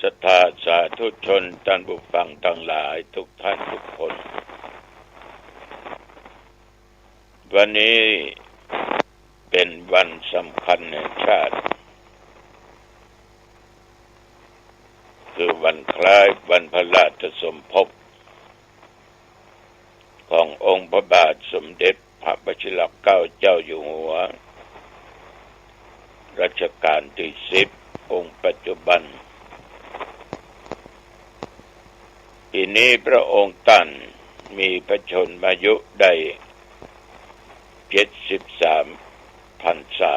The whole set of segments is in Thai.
ศรัทธาสาธุชนท่านผู้ฟังทั้งหลายทุกท่านทุกคนวันนี้เป็นวันสำคัญแห่งชาติคือวันคล้ายวันพระราชสมภพขององค์พระบาทสมเด็จพระวชิรเกล้าเจ้าอยู่หัวรัชกาลที่10องค์ปัจจุบันปีนี้พระองค์ท่านมีพระชนมายุได้73 พรรษา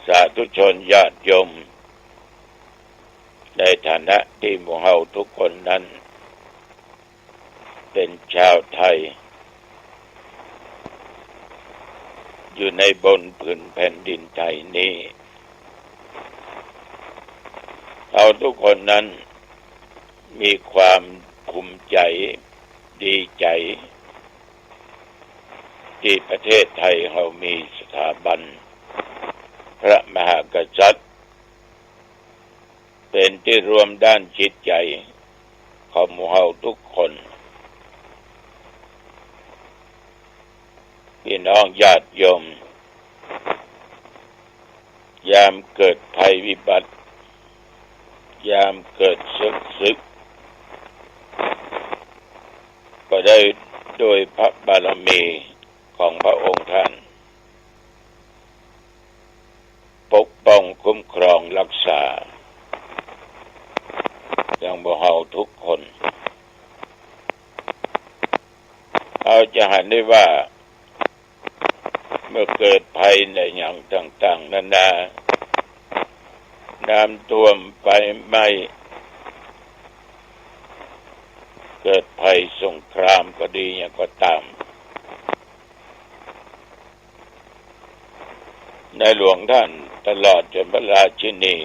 สาธุชนญาติโยมในฐานะที่หมู่เฮาทุกคนนั้นเป็นชาวไทยอยู่ในบนผืนแผ่นดินไทยนี้เราทุกคนนั้นมีความภูมิใจดีใจที่ประเทศไทยเรามีสถาบันพระมหากษัตริย์เป็นที่รวมด้านจิตใจของหมู่เฮาทุกคนพี่น้องญาติโยมยามเกิดภัยวิบัติยามเกิดศึกก็ได้โดยพระบารมีของพระองค์ท่านปกป้องคุ้มครองรักษาอย่างพวกเราทุกคนเราจะเห็นได้ว่าเมื่อเกิดภัยในอย่างต่างๆนานาน้ำท่วมไฟไหม้เกิดภัยสงครามก็ดีอย่างก็ตามในหลวงท่านตลอดจนพระราชินี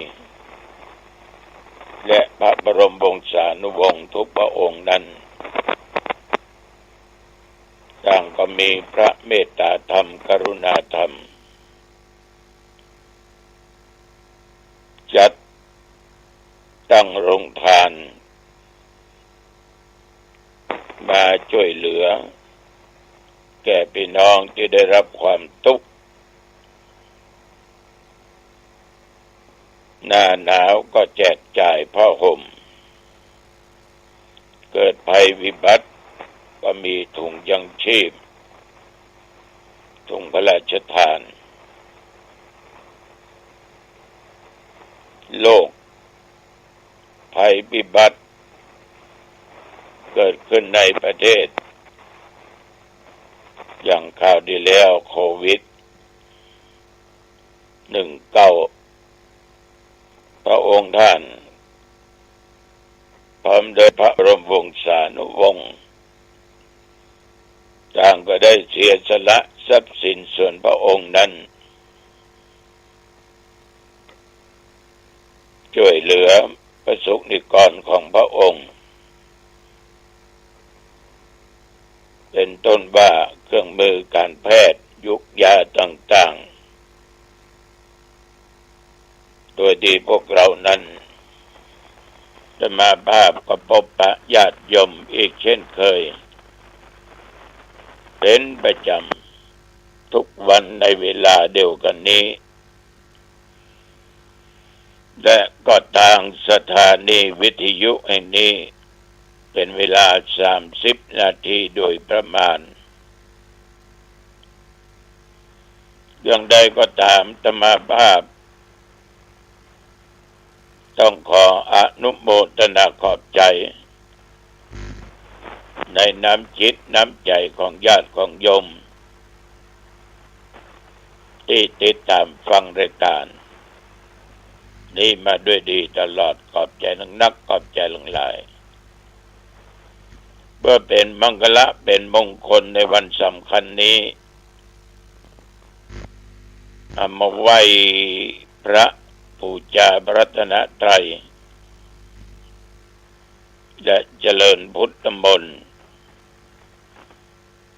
และพระบรมวงศานุวงศ์ทุกพระองค์นั้นต่างก็มีพระเมตตาธรรมกรุณาธรรมจัดตั้งโรงทานมาช่วยเหลือแก่พี่น้องที่ได้รับความทุกข์หน้าหนาวก็แจกจ่ายผ้าห่มเกิดภัยวิบัติก็มีถุงยังชีพถุงพระราชทานโรคภัยพิบัติเกิดขึ้นในประเทศอย่างข่าวที่แล้วโควิด19พระองค์ท่านพร้อมโดยพระบรมวงศานุวงศ์ต่างก็ได้เสียสละทรัพย์สินส่วนพระองค์นั้นช่วยเหลือประสบนิกรของพระองค์เป็นต้นว่าเครื่องมือการแพทย์ยุกยาต่างๆโดยที่พวกเรานั้นจะมาภาพกับพบปะญาติโยมอีกเช่นเคยเป็นประจำทุกวันในเวลาเดียวกันนี้และก็ทางสถานีวิทยุแห่งนี้เป็นเวลา30 นาทีโดยประมาณเรื่องใดก็ตามอาตมาภาพต้องขออนุโมทนาขอบใจในน้ำจิตน้ำใจของญาติของโยมที่ติดตามฟังรายการนี้มาด้วยดีตลอดขอบใจนักขอบใจหลายเพื่อเป็นมังคละเป็นมงคลในวันสำคัญนี้เอามาไหว้พระบูชาพระรัตนตรัยและเจริญพุทธมนต์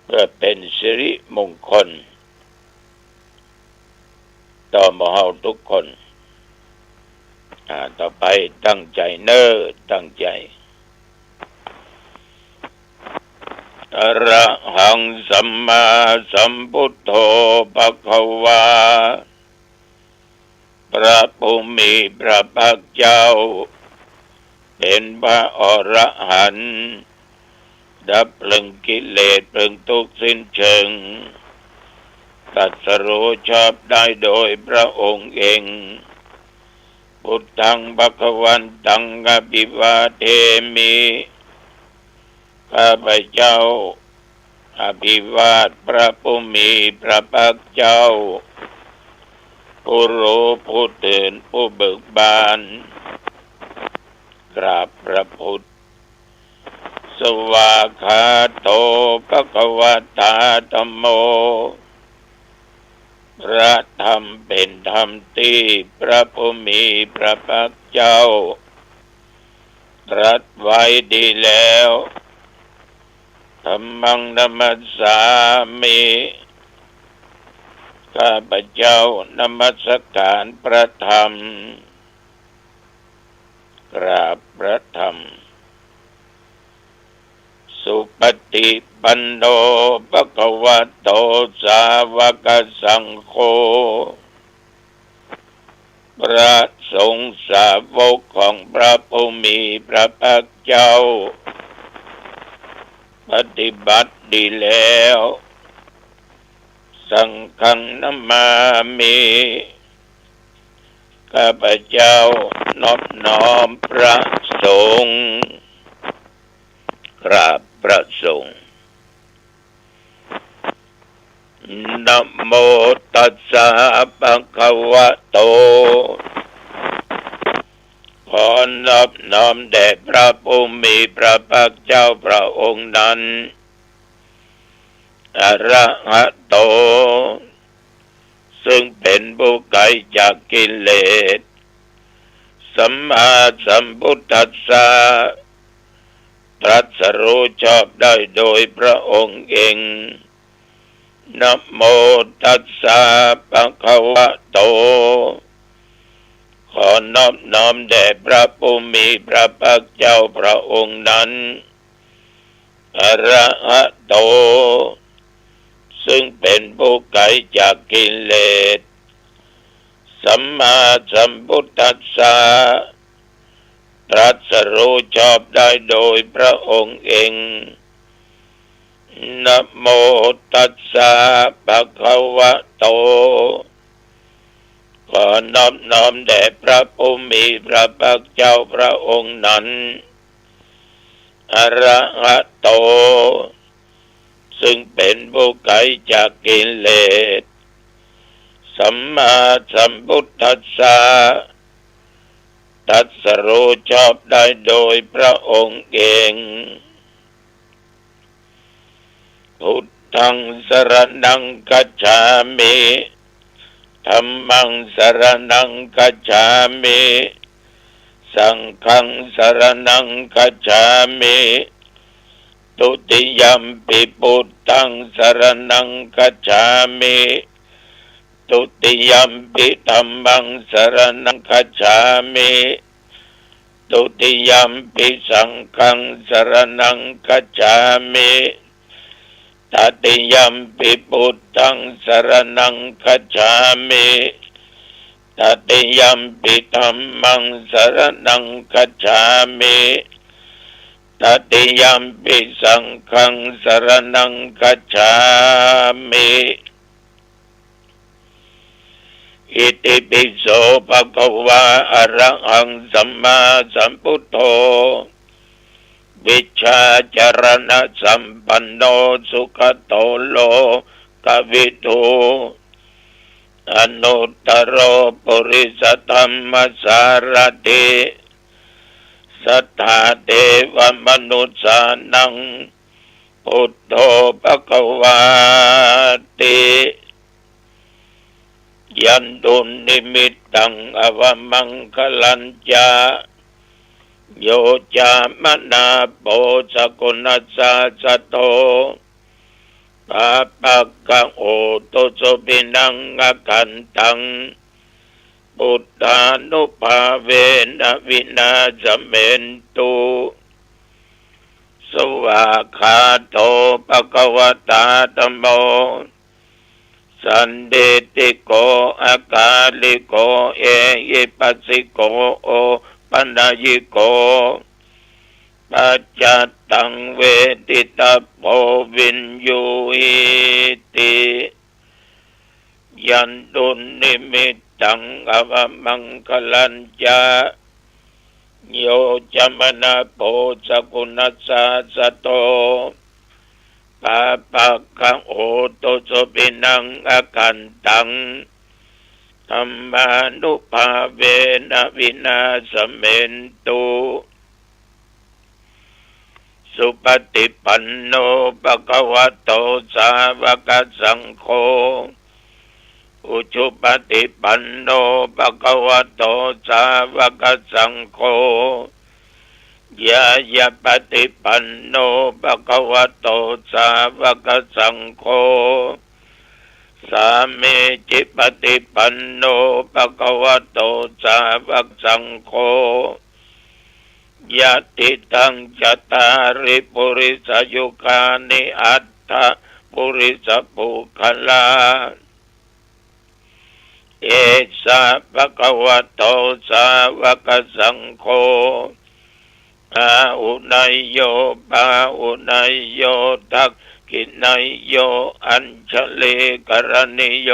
เพื่อเป็นสิริมงคลต่อหมู่เฮาทุกคน เ ต่อไปตั้งใจเน้อตั้งใจอะระหังสัมมาสัมพุทโธภควาพระผู้มีพระภาคเจ้าเป็นพระอรหันต์ดับเพลิงกิเลสเพลิงทุกข์สิ้นเชิงตรัสรู้ชอบได้โดยพระองค์เองพุทธังภวันตังอภิวาเทมิข้าพเจ้าอภิวาทพระผู้มีพระภาคเจ้าผู้รู้ผู้ตื่นผู้เบิกบานกราบพระพุทธสวากขาโตภควตาธัมโมพระธรรมเป็นธรรมที่พระผู้มีพระภาคเจ้าตรัสไว้ดีแล้วธัมมังนัมมัสสามิข้าพเจ้านมัสการพระธรรมกราบพระธรรมสุปฏิปันโนภควโตสาวกสังโฆพระสงฆ์สาวกของพระผู้มีพระภาคเจ้าปฏิบัติดีแล้วสังฆังนัมมามิข้าพเจ้านอบน้อมพระสงฆ์กราบพระสงฆ์นะโมตัสสะภะคะวะโตขอนอบน้อมแด่พระผู้มีพระภาคเจ้าพระองค์นั้นอะระหะโตซึ่งเป็นผู้ไกลจากกิเลสสัมมาสัมพุทธัสสะตรัสรู้ชอบได้โดยพระองค์เองนะโมตัสสะภะคะวะโตขอนอบน้อมแด่พระผู้มีพระภาคเจ้าพระองค์นั้นอะระหะโตซึ่งเป็นผู้ไกลจากกิเลสสัมมาสัมพุทธัสสะตรัสรู้ชอบได้โดยพระองค์เองนะโมตัสสะภะคะวะโตขอนอบน้อมแด่พระผู้มีพระภาคเจ้าพระองค์นั้นอะระหะโตซึ่งเป็นผู้ไกลจากกิเลสสัมมาสัมพุทธัสสะตรัสรู้ชอบได้โดยพระองค์เองพุทธังสรณังคัจฉามิธัมมังสรณังคัจฉามิสังฆังสรณังคัจฉามิตุติยัมปิพุทธังสรณังคัจฉามิตุติยัมปิธัมมังสรณังคัจฉามิตุติยัมปิสังฆังสรณังคัจฉามิตติยัมปิพุทธังสรณังคัจฉามิตติยัมปิธัมมังสรณังคัจฉามิตติยัมปิสังฆังสรณังคัจฉามิอิติปิโสภะคะวะอะระหังสัมมาสัมพุทโธวิชชาจารณะสัมปันโนสุขโตโลกวิทูอนุตตโรปุริสธรรมสารถิสัทธาเทวมนุษย์สานังพุทโธภควาติยันตุนิมิตตังอวมังคลัญจาโยจามนาโปสกุณัสสะสะโตปะปะกะโอตุสุปินังอคันตัง ปุตตานุภาเวนะวินาศเมนตุสวากขาโตภควตาธัมโมสันเดติโกอากาลิโกเอหิปัสสิโกโอปัญญิโกปัจจตังเวทิตาโพวินยูหิติยันตุนิมิตตังอวมังคลัญจาโยจมนาโพสกุณัสสะสะโตปะปะกังโอโตโสปินังอากันตังธัมมานุภาเวนะวินาศเมนตุสุปฏิปันโนภะคะวะโตสาวกสังโฆอุชุปฏิปันโนภะคะวะโตสาวกสังโฆยายาปฏิปันโนภะคะวะโตสาวกสังโฆสามีจิปฏิปันโนภะคะวะโตสาวกสังโฆยะติตังจัตตาริปุริสยุคานิอัตถะปุริสปุคลาเอสะภะคะวะโตสาวกสังโฆอาอุนัยโยปาอุนัยโยทักขินัยโยอัญชลีกรณิโย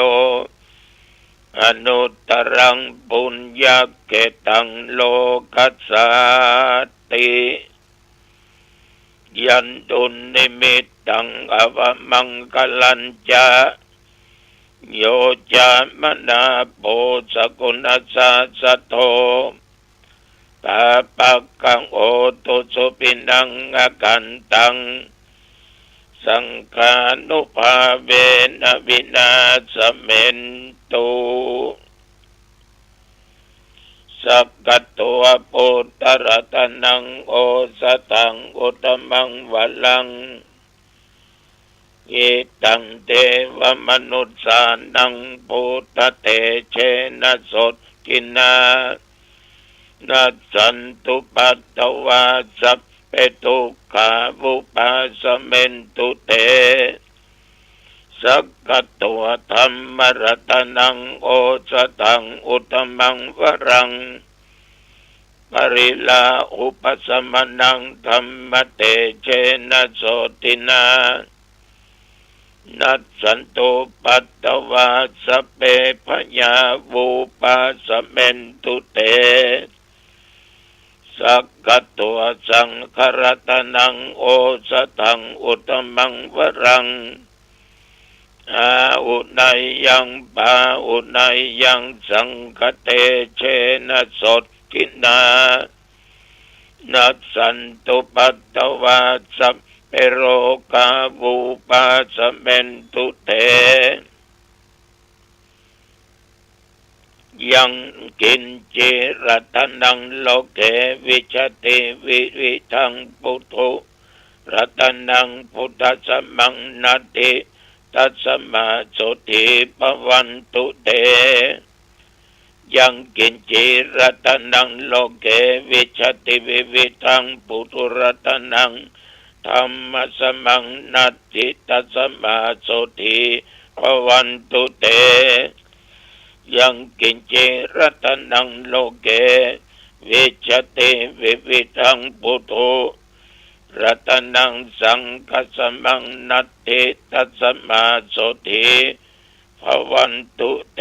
อนุตตรังปุญญเกตังโลกัสสาติยันตุนิมิตตังอวมังคลัญจาโยจามนาโพสกุณัสสะสะโตปะปะกังโอตุสุปินังอากันตังสังฆานุภาเวนะวินาศเมนตุสักกตัวปุตตรตนังโอสตังอุตมังวลังอิตังเทวมนุษสานังปุตตะเตเชนะสดกินานัสสันตุปัตตวาสัพเพทุกขาวุปัสสเมนตุเตสักกตัวธรรมรัตนังโอสตังอุตมังวรังปริลาอุปสมนังธรรมเตเชนะโสตินานัสสันตุปัตตวาสัพเพพยาวุปัสสเมนตุเตสักกตัวสังขรตนังโอสตังอุตมังวรังอาอุนัยยังปาอุนัยยังสังคเตเชนะสดกินานัสสันตุปัตตวาสัพเพโรกาวุปัสสเมนตุเตยังกินจิรัตนังโลเกวิชติวิวิทังปุถุรัตนังพุทธสมังนาติตัสมาโสติปวันตุเตยังกินจิรัตนังโลเกวิชติวิวิทังปุถุรัตนังธรรมสมังนาติตัสมาโสติปวันตุเตยังกินจิรัตนังโลเกวิชติวิวิทังปุถุรัตนังสังฆสมังนัตติตัสมาโสติภวันตุเต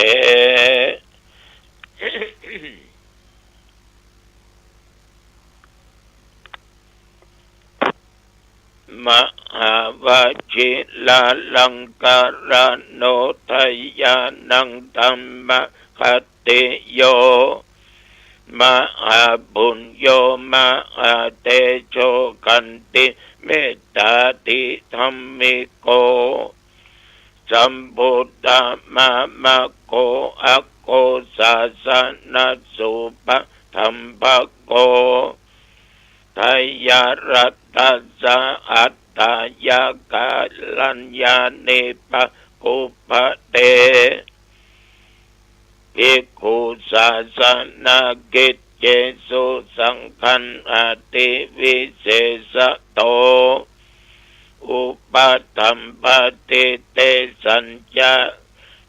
มหาวชิลาลังการโนทยานังธัมมะคติโยมหาบุญโยมหาเตโชกันติเมตตาติธัมมิโกสัมพุทธมามะโกอะโกสาสนะสุปะธัมภโกทายารัตตสะอัตตายากาลัญญาเนปะกุปะเต ภิกขุศาสนากิจเจสุสังขันอติวิเศษโตอุปธัมปติเตสัญญา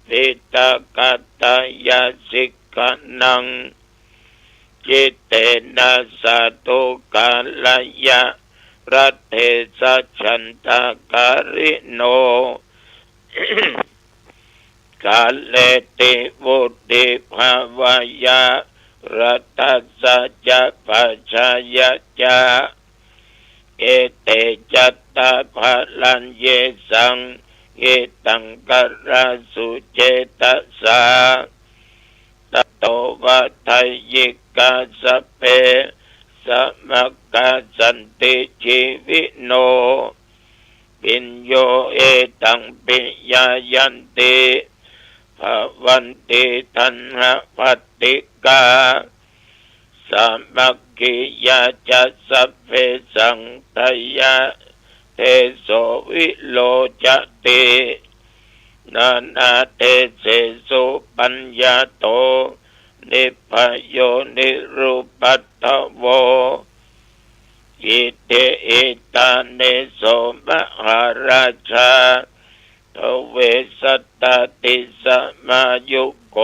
ปิตกัตตยสิกขนังจิตเตนะสะตุกาลยะรัตเทสัจฉันตาการิโน กาเลติวุติภาวายารัตสัจจะปัจจายจาเอเตจัตตาภลัญเยสังเอตังกราสุเจตสาตโตวัฏยิกาสเปสมักกาสันติชีวิโนปิญโยเอตังปิยายันติภวันติทันหะภัตติกาสามัคคิยาจัสสะเพสังทยะเทโสวิโลจตินานาเตเสสุปัญญาโตนิพพโยนิรูปัตถโวอิเตอิตาเนโสมหาราชาทเวสัตตติสมายุโก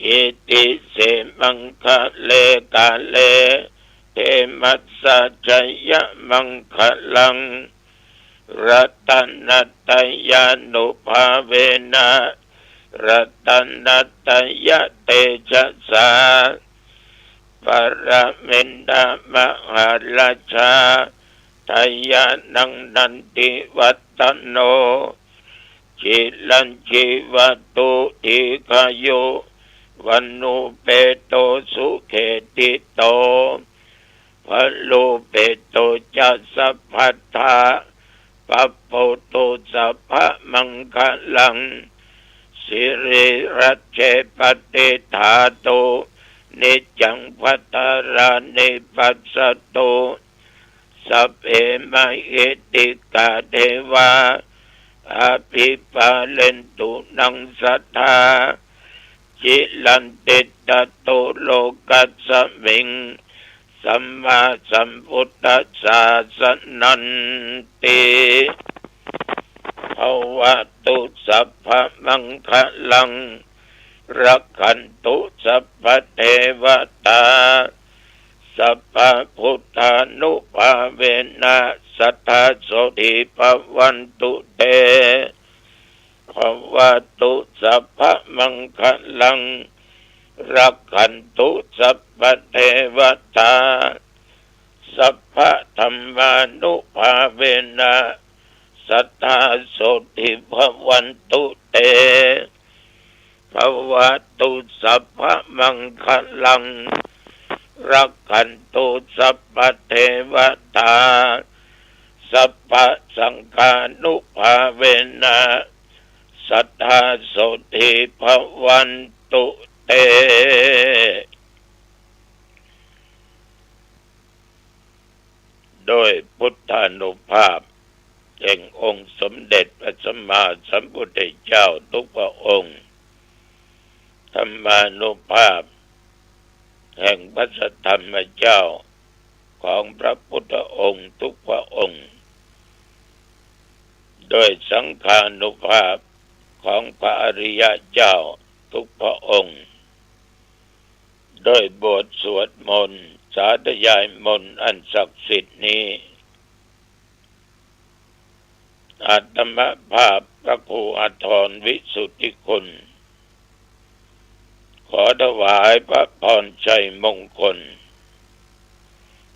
อิติเสมังคะเลกาเลเทมัสสะจยมังคะลังรัตนัตตยานุภาเวนะรัตนัตตยเตชะสาปรเมนดามหาราชาทายานังนันติวัตตโนจิลันจิวัตุทิกายุวันนุเปโตสุเขติโตพะโลเปโตจัสสะพัทธาปัปโปโตสัพพะมังคะลังสิริรัจเจปฏิธาโตนิจังภัตตารานิปัสสโตสัพเพมะเหติกาเทวาอภิปาเลนตุนังสัทธาจิลันติตโตโลกัสสมิงสัมมาสัมพุทธัสสะสนันติภวตุสัพพะมังคะลังรักขันตุสัพพะเทวตาสัพพะพุทธานุภาเวนะสัทธาโสติภวันตุเตภวตุสัพพะมังคะลังรักขันตุสัพพะเทวตาสัพพะธัมมานุภาเวนะสัทธาโสติภวันตุเตภวตุสัพพะมังคะลังรักขันตุสัพพะเทวตาสัพพะสังฆานุภาเวนะสัทธาโสติภวันตุเตโดยพุทธานุภาพแห่งองค์สมเด็จพระสัมมาสัมพุทธเจ้าทุกพระองค์ธรรมานุภาพแห่งพระสัทธรรมเจ้าของพระพุทธองค์ทุกพระองค์โดยสังฆานุภาพของพระอริยเจ้าทุกพระองค์โดยบทสวดมนต์สาธยายมนต์อันศักดิ์สิทธิ์นี้อาตมภาพพระครูอาทรวิสุทธิคุณขอถวายพระพรชัยมงคล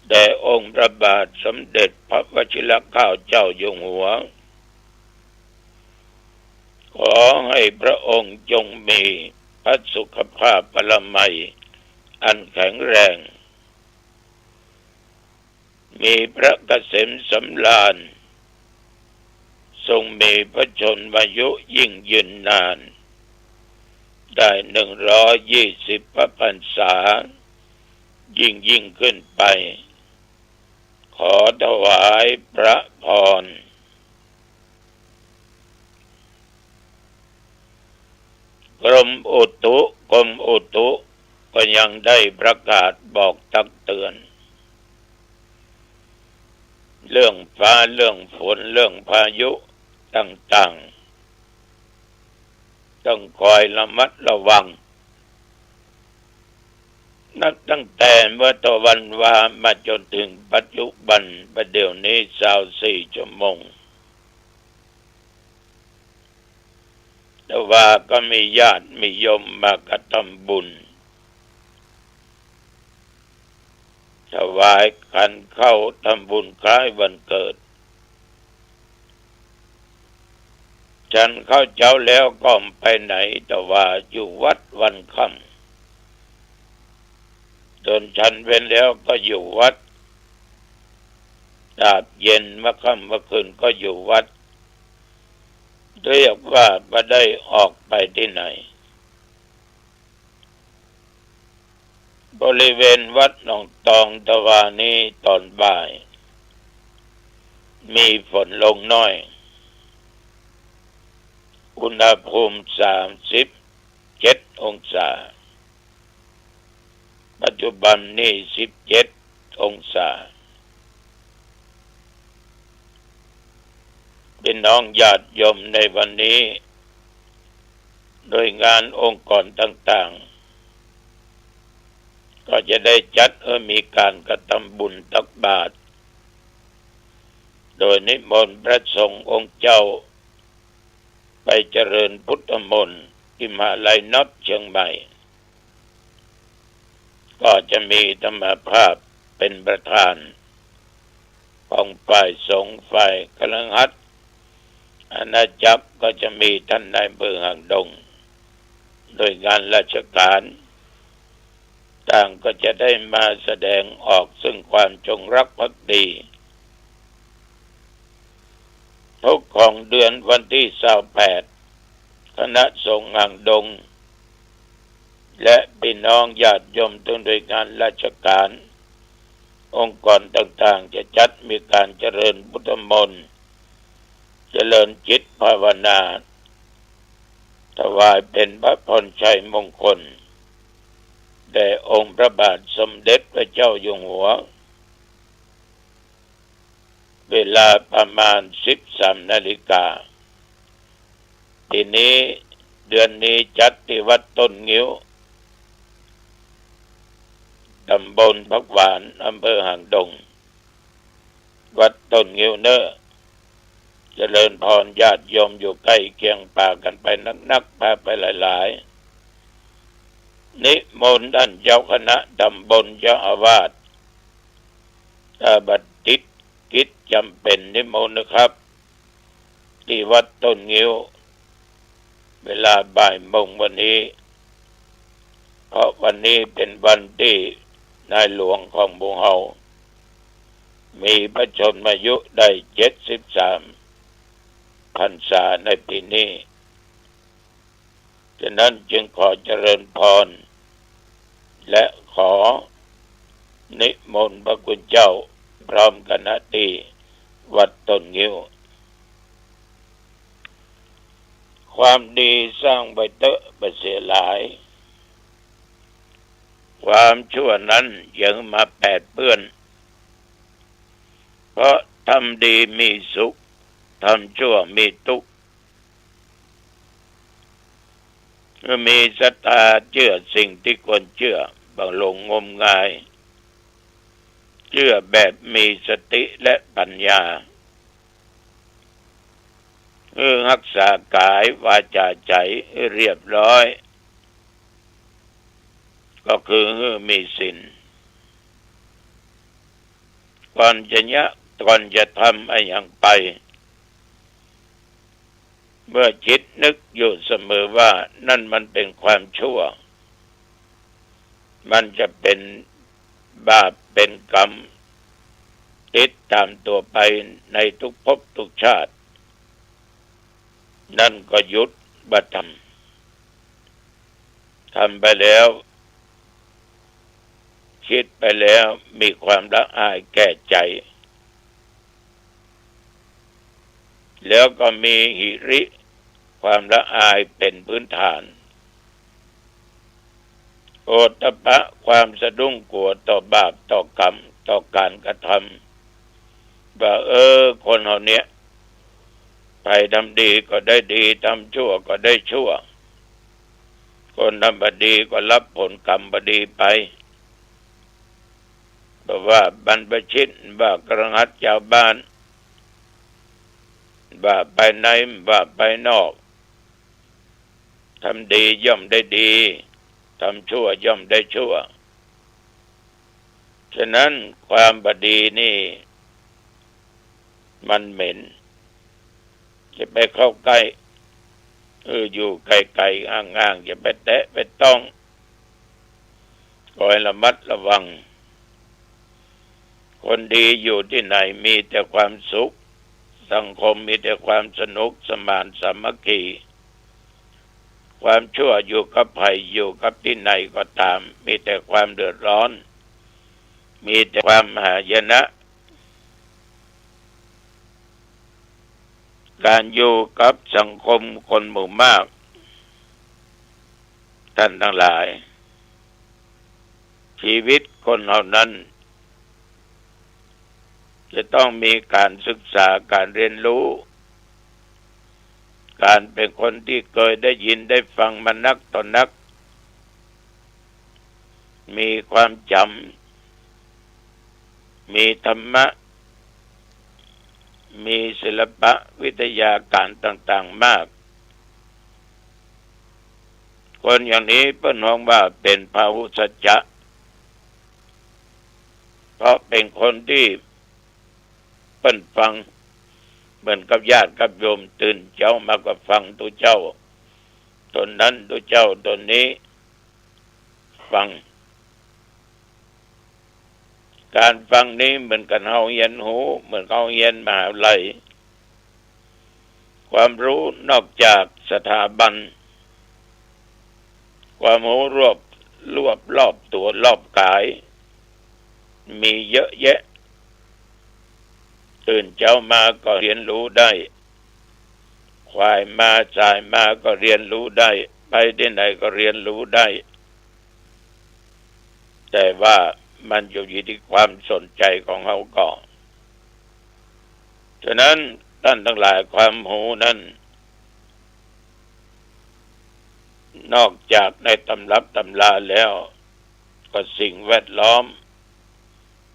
แด่องค์พระบาทสมเด็จพระวชิรเกล้าเจ้าอยู่หัวขอให้พระองค์จงมีพระสุขภาพพละไมอันแข็งแรงมีพระเกษมสำราญทรงมีพระชนมายุยิ่งยืนนานได้120 พระพรรษายิ่งขึ้นไปขอถวายพระพร กรมอุตุก็ยังได้ประกาศบอกตักเตือนเรื่องฟ้าเรื่องฝนเรื่องพายุต่างๆต้องคอยระมัดระวังนับตั้งแต่เมื่อตะวันวามาจนถึงปัจจุบันประเดี๋ยวนี้24 ชั่วโมงแต่ว่าก็มีญาติมีโยมมากระทำบุญถวายขันเข้าทำบุญคล้ายวันเกิดฉันเข้าเจ้าแล้วก็ไปไหนแต่ว่าอยู่วัดวันค่ำจนฉันเว้นแล้วก็อยู่วัดดาบเย็นเมื่อค่ำเมื่อคืนก็อยู่วัดเรียกว่าไม่ได้ออกไปที่ไหนบริเวณวัดหนองตองตะวานี้ตอนบ่ายมีฝนลงน้อยอุณหภูมิ37 องศาปัจจุบันนี้17 องศาเป็นน้องญาติโยมในวันนี้โดยงานองค์กรต่างๆก็จะได้จัดมีการกระทำบุญตักบาตรโดยนิมนต์พระสงฆ์องค์เจ้าไปเจริญพุทธมนต์ที่มหาลัยน็อตเชียงใหม่ก็จะมีธรรมภาพเป็นประธานของฝ่ายสงฆ์ฝ่ายคฤหัสถ์อาณาจักรก็จะมีท่านนายอำเภอหางดงโดยงานราชการต่างก็จะได้มาแสดงออกซึ่งความจงรักภักดีทุกของเดือนวันที่28คณะสงฆ์หางดงและพี่น้องญาติโยมทุกโดยงานราชการองค์กรต่างๆจะจัดมีการเจริญพุทธมนต์เจริญจิตภาวนาถวายเป็นพระพรชัยมงคลแด่องค์พระบาทสมเด็จพระเจ้าอยู่หัวเวลาประมาณ 13 นาฬิกาทีนี้เดือนนี้จัดที่วัดต้นงิ้วตำบลพักหวานอำเภอหางดงวัดต้นงิ้วเนอเจริญพรญาติโยมอยู่ใกล้เคียงป่ากันไปนักพาไปหลายๆนิมนต์ท่านเจ้าคณะตำบลเจ้าอาวาสถ้าบัดติดกิจจำเป็นนิมนต์นะครับที่วัดต้นงิ้วเวลาบ่ายโมงวันนี้เพราะวันนี้เป็นวันที่นายหลวงของหมู่เฮามีพระชนมายุได้73 พรรษาในปีนี้ฉะนั้นจึงขอเจริญพรและขอนิมนต์พระคุณเจ้าพร้อมคณะที่วัดต้นงิ้วความดีสร้างไว้เตอะบ่เสียหลายความชั่วนั้นยังมาแปดเปื้อนเพราะทำดีมีสุขทำชั่วมีทุกข์เมื่อมีศรัทธาเชื่อสิ่งที่ควรเชื่อบางหลงงมงายเชื่อแบบมีสติและปัญญารักษากายวาจาใจเรียบร้อยก็คือมีศีลก่อนจะทำอะไรอย่างไปเมื่อจิตนึกอยู่เสมอว่านั่นมันเป็นความชั่วมันจะเป็นบาปเป็นกรรมติดตามตัวไปในทุกภพทุกชาตินั่นก็หยุดบัตรทำไปแล้วคิดไปแล้วมีความละอายแก่ใจแล้วก็มีหิริความละอายเป็นพื้นฐาน โอตตัปปะความสะดุ้งกลัวต่อบาปต่อกรรมต่อการกระทำว่าคนเหล่านี้ไปทำดีก็ได้ดีทำชั่วก็ได้ชั่วคนทำบดีก็รับผลกรรมบดีไปเพราะว่าบรรพชิตว่ากระหัตชาวบ้านว่าไปในว่าไปนอกทำดีย่อมได้ดีทำชั่วย่อมได้ชั่วฉะนั้นความบดีนี่มันเหม็นจะไปเข้าใกล้อยู่ไกลๆห่างๆอย่าไปแตะไปต้องคอยระมัดระวังคนดีอยู่ที่ไหนมีแต่ความสุขสังคมมีแต่ความสนุกสมานสามัคคีความชั่วอยู่กับภัยอยู่กับที่ไหนก็ตามมีแต่ความเดือดร้อนมีแต่ความหายนะการอยู่กับสังคมคนหมู่มากท่านทั้งหลายชีวิตคนเหล่านั้นจะต้องมีการศึกษาการเรียนรู้การเป็นคนที่เคยได้ยินได้ฟังมานักต่อนักมีความจำมีธรรมะมีศิลปะวิทยาการต่างๆมากคนอย่างนี้เปิ้นมองว่าเป็นพหุสัจจะเพราะเป็นคนที่เปิ้นฟังเหมือนกับญาติกับโยมตื่นเจ้ามาก็ฟังตัวเจ้าตนนั้นตัวเจ้าตนนี้ฟังการฟังนี้เหมือนกันเฮาเรียนหูเหมือนเขาเรียนมหาวิทยาลัยความรู้นอกจากสถาบันความรู้รวบรอบตัวรอบกายมีเยอะแยะตื่นเช้ามาก็เรียนรู้ได้ควายมาสายมาก็เรียนรู้ได้ไปที่ไหนก็เรียนรู้ได้แต่ว่ามันอยู่ที่ความสนใจของเขาก่อนฉะนั้นท่านทั้งหลายความหูนั้นนอกจากในตำรับตำราแล้วก็สิ่งแวดล้อม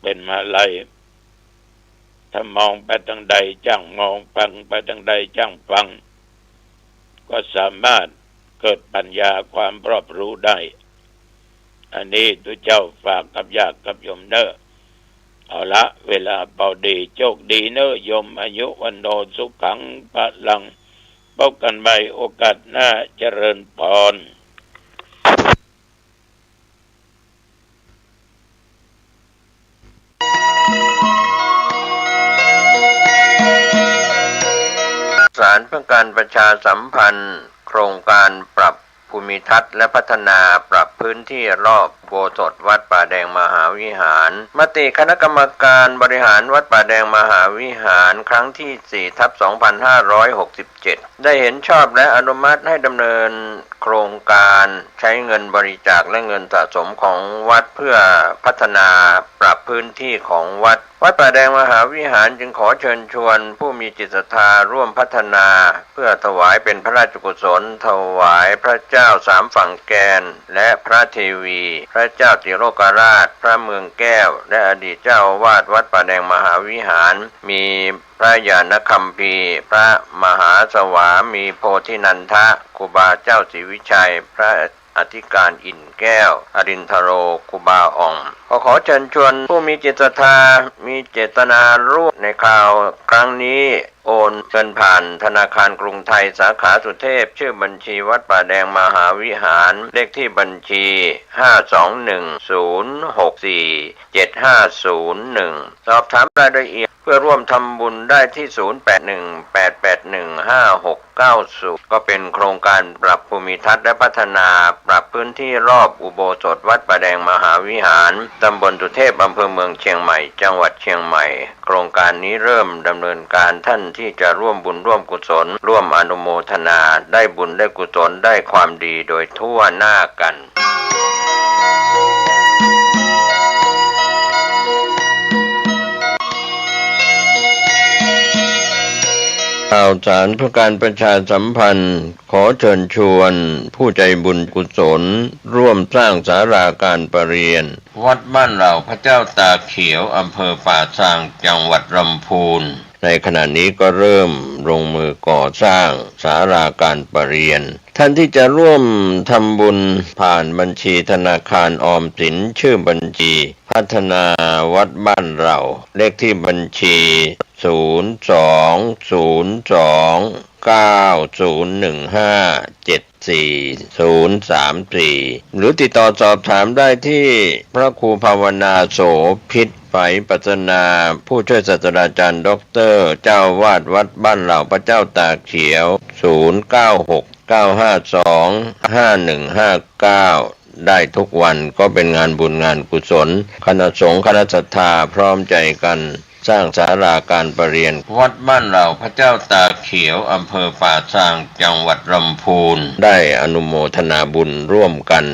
เป็นมาลัยถ้ามองไปทางใดจ้างมองฟังไปทางใดจ้างฟังก็สามารถเกิดปัญญาความรอบรู้ได้อันนี้ตัวเจ้าฝากกับญาติกับโยมเนอะเอาละเวลาเป่าดีโชคดีเนอะโยมอายุวันโนสุขังพลังพบกันใหม่โอกาสหน้าเจริญพรสารเพื่อการประชาสัมพันธ์โครงการปรับภูมิทัศน์และพัฒนาปรับพื้นที่รอบอุโบสถวัดป่าแดงมหาวิหารมติคณะกรรมการบริหารวัดป่าแดงมหาวิหารครั้งที่ 4/2567 ได้เห็นชอบและอนุมัติให้ดำเนินโครงการใช้เงินบริจาคและเงินสะสมของวัดเพื่อพัฒนาปรับพื้นที่ของวัดป่าแดงมหาวิหารจึงขอเชิญชวนผู้มีจิตศรัทธาร่วมพัฒนาเพื่อถวายเป็นพระราชกุศลถวายพระเจ้าสามฝั่งแกนและพระเทวีพระเจ้าติโลกราชพระเมืองแก้วและอดีตเจ้าอาวาสวัดป่าแดงมหาวิหารมีพระญาณคัมภีร์พระมหาสวามีโพธินันทะครูบาเจ้าศรีวิชัยพระอธิการอินแก้วอรินทโรครูบาอ่องขอเชิญชวนผู้มีจิตศรัทธามีเจตนาร่วมในข่าวครั้งนี้โอนเงินผ่านธนาคารกรุงไทยสาขาสุเทพชื่อบัญชีวัดป่าแดงมหาวิหารเลขที่บัญชี521064750สอบถามรายละเอียดเพื่อร่วมทำบุญได้ที่0818815690ก็เป็นโครงการปรับภูมิทัศน์และพัฒนาปรับพื้นที่รอบอุโบสถวัดป่าแดงมหาวิหารตำบลสุเทพอำเภอเมืองเชียงใหม่จังหวัดเชียงใหม่โครงการนี้เริ่มดำเนินการท่านที่จะร่วมบุญร่วมกุศลร่วมอนุโมทนาได้บุญได้กุศลได้ความดีโดยทั่วหน้ากัน ข่าวสารเพื่อการประชาสัมพันธ์ขอเชิญชวนผู้ใจบุญกุศลร่วมสร้างศาลาการประเรียนวัดบ้านเราพระเจ้าตากเขียวอำเภอป่าซางจังหวัดลำพูนในขณะนี้ก็เริ่มลงมือก่อสร้างศาลาการประเรียนท่านที่จะร่วมทำบุญผ่านบัญชีธนาคารออมสินชื่อบัญชีพัฒนาวัดบ้านเราเลขที่บัญชี0202901574 หรือติดต่อสอบถามได้ที่พระครูภาวนาโสภิตไฝปัสนาผู้ช่วยศาสตราจารย์ด็อกเตอร์เจ้าวาดวัดบ้านเหล่าพระเจ้าตากเขียว0969525159ได้ทุกวันก็เป็นงานบุญงานกุศลคณะสงฆ์คณะศรัทธาพร้อมใจกันสร้างศาลาการประเรียนวัดบ้านเราพระเจ้าตากเขียวอำเภอป่าซางจังหวัดลำพูนได้อนุโมทนาบุญร่วมกัน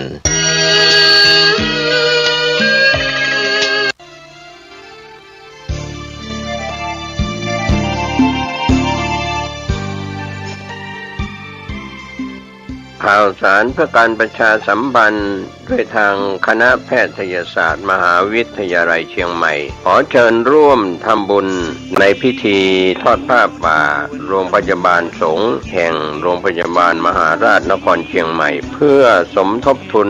ข่าวสารเพื่อการประชาสัมพันธ์ด้วยทางคณะแพทยศาสตร์มหาวิทยาลัยเชียงใหม่ขอเชิญร่วมทำบุญในพิธีทอดผ้าป่าโรงพยาบาลสงฆ์แห่งโรงพยาบาลมหาราชนครเชียงใหม่เพื่อสมทบทุน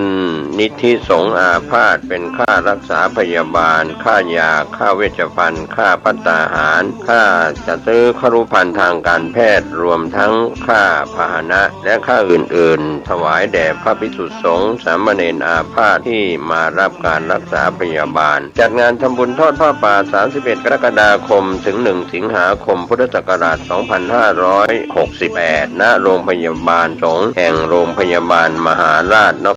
นิธิสงฆ์อาพาธเป็นค่ารักษาพยาบาลค่ายาค่าเวชภัณฑ์ค่าภัตตาหารค่าจัดซื้อครุภัณฑ์ทางการแพทย์รวมทั้งค่าพาหนะและค่าอื่นๆถวายแด่พระภิกษุสงฆ์สามเณรอาพาธที่มารับการรักษาพยาบาลจัดงานทำบุญทอดผ้าป่า31 กรกฎาคมถึง 1 สิงหาคมพุทธศักราช 2568 ณ โรงพยาบาลสงฆ์แห่งโรงพยาบาลมหาราช